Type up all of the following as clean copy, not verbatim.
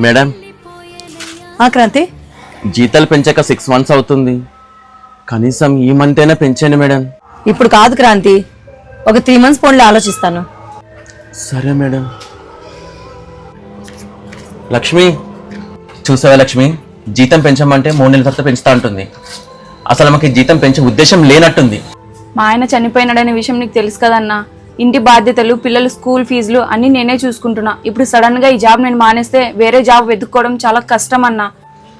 Madam Kranti జీతాలు పెంచాక 6 months అవుతుంది. కనీసం ఈ మంత్ అయినా పెంచండి మేడం. ఇప్పుడు కాదు క్రాంతి, ఒక 3 months పోన్లో ఆలోచిస్తాను. సరే మేడం. లక్ష్మి చూసావా లక్ష్మి, జీతం పెంచమంటే 3 నెలల తర్వాత పెంచుతా ఉంటుంది. అసలు మాకు జీతం పెంచే ఉద్దేశం లేనట్టుంది. మా ఆయన చనిపోయినాడనే విషయం నీకు తెలుసు కదన్నా. ఇంటి బాధ్యతలు, పిల్లలు స్కూల్ ఫీజులు అన్ని నేనే చూసుకుంటున్నా. ఇప్పుడు సడన్ గా ఈ జాబ్ నేను మానేస్తే వేరే జాబ్ వెతుక్కోవడం చాలా కష్టం అన్నా.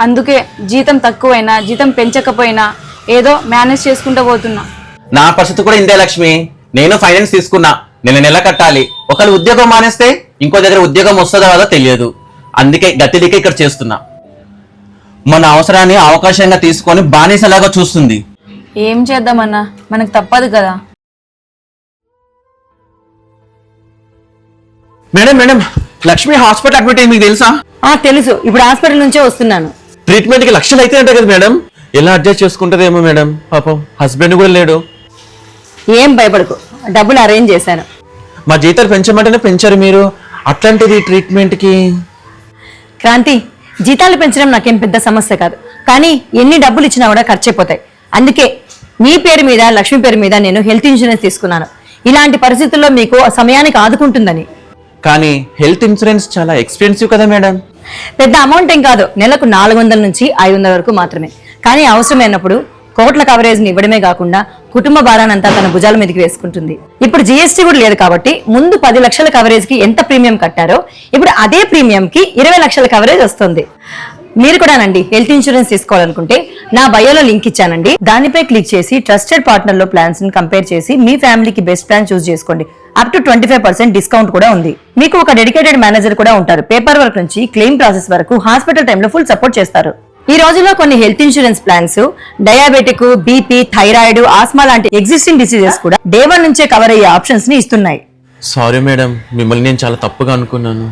అందుకే జీతం తక్కువైనా, జీతం పెంచకపోయినా ఏదో మేనేజ్ చేసుకుంటూ పోతున్నా. నా పరిస్థితి కూడా ఇంతే లక్ష్మి. నేను ఫైనాన్స్ తీసుకున్నా, నెల కట్టాలి. ఒకళ్ళు ఉద్యోగం మానేస్తే ఇంకో దగ్గర ఉద్యోగం వస్తుందో కాదో తెలియదు. అందుకే గతిదికే ఇక్కడ చేస్తున్నా. మన అవసరాన్ని అవకాశంగా తీసుకొని బానిసలాగా చూస్తుంది. ఏం చేద్దామన్నా, మనకు తప్పదు కదా. Madam madam Lakshmi hospital admit అయింది, మీకు తెలుసా? తెలుసు, ఇప్పుడు హాస్పిటల్ నుంచే వస్తున్నాను. ట్రీట్మెంట్ కి లక్షలు అయితే అంట కదా మేడం. ఎలా అడ్జస్ట్ చేసుకుంటదేమో మేడం. పాపం హస్బెండ్ కూడా లేడు. ఏం భయపడకు, డబ్బులు అరేంజ్ చేశాను. మా జీతాలు పెంచమంటేనే పెంచారు మీరు, అట్లాంటిది ట్రీట్మెంట్ కి. క్రాంతి, జీతాలు పెంచడం నాకేం పెద్ద సమస్య కాదు, కానీ ఎన్ని డబ్బులు ఇచ్చినా కూడా ఖర్చు అయిపోతాయి. అందుకే మీ పేరు మీద, లక్ష్మి పేరు మీద నేను హెల్త్ ఇన్సూరెన్స్ తీసుకున్నాను. ఇలాంటి పరిస్థితుల్లో మీకు సమయానికి ఆదుకుంటుందని. కానీ హెల్త్ ఇన్సూరెన్స్ చాలా ఎక్స్పెన్సివ్ కదా మేడం. పెద్ద అమౌంట్ ఏం కాదు, నెలకు 400 నుంచి 500 వరకు మాత్రమే. కానీ అవసరమైనప్పుడు కోట్ల కవరేజ్ ని ఇవ్వడమే కాకుండా కుటుంబ భారానంతా తన భుజాల మీదకి వేసుకుంటుంది. ఇప్పుడు జీఎస్టీ కూడా లేదు కాబట్టి ముందు 10 లక్షల కవరేజ్ కి ఎంత ప్రీమియం కట్టారో ఇప్పుడు అదే ప్రీమియం కి 20 లక్షల కవరేజ్ వస్తుంది. మీరు కూడానండి హెల్త్ ఇన్సూరెన్స్ తీసుకోవాలనుకుంటే నా బయోలో లింక్ ఇచ్చానండి. దానిపై క్లిక్ చేసి ట్రస్టెడ్ పార్ట్నర్ లో ప్లాన్స్ ని కంపేర్ చేసి మీ ఫ్యామిలీకి బెస్ట్ ప్లాన్ చూస్ చేసుకోండి. అప్ టు 25% డిస్కౌంట్ కూడా ఉంది. మీకు ఒక డెడికేటెడ్ మేనేజర్ కూడా ఉంటారు. పేపర్ వర్క్ నుంచి క్లెయిమ్ ప్రాసెస్ వరకు హాస్పిటల్ టైంలో ఫుల్ సపోర్ట్ చేస్తారు. ఈ రోజుల్లో కొన్ని health insurance plans diabetic, BP, thyroid, asthma లాంటి ఎగ్జిస్టింగ్ డిసీజెస్ కూడా డే 1 నుంచే కవర్ అయ్యే ఆప్షన్స్ ని ఇస్తున్నాయి. సారీ మేడం, మిమ్మల్ని నేను చాలా తప్పుగా అనుకున్నాను.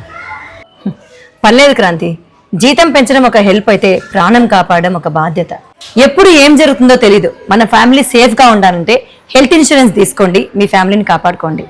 పర్లేదు క్రాంతి, జీతం పెంచడం ఒక హెల్ప్ అయితే ప్రాణం కాపాడడం ఒక బాధ్యత. ఎప్పుడు ఏం జరుగుతుందో తెలీదు. మన ఫ్యామిలీ సేఫ్ గా ఉండాలంటే హెల్త్ ఇన్సూరెన్స్ తీసుకోండి, మీ ఫ్యామిలీని కాపాడుకోండి.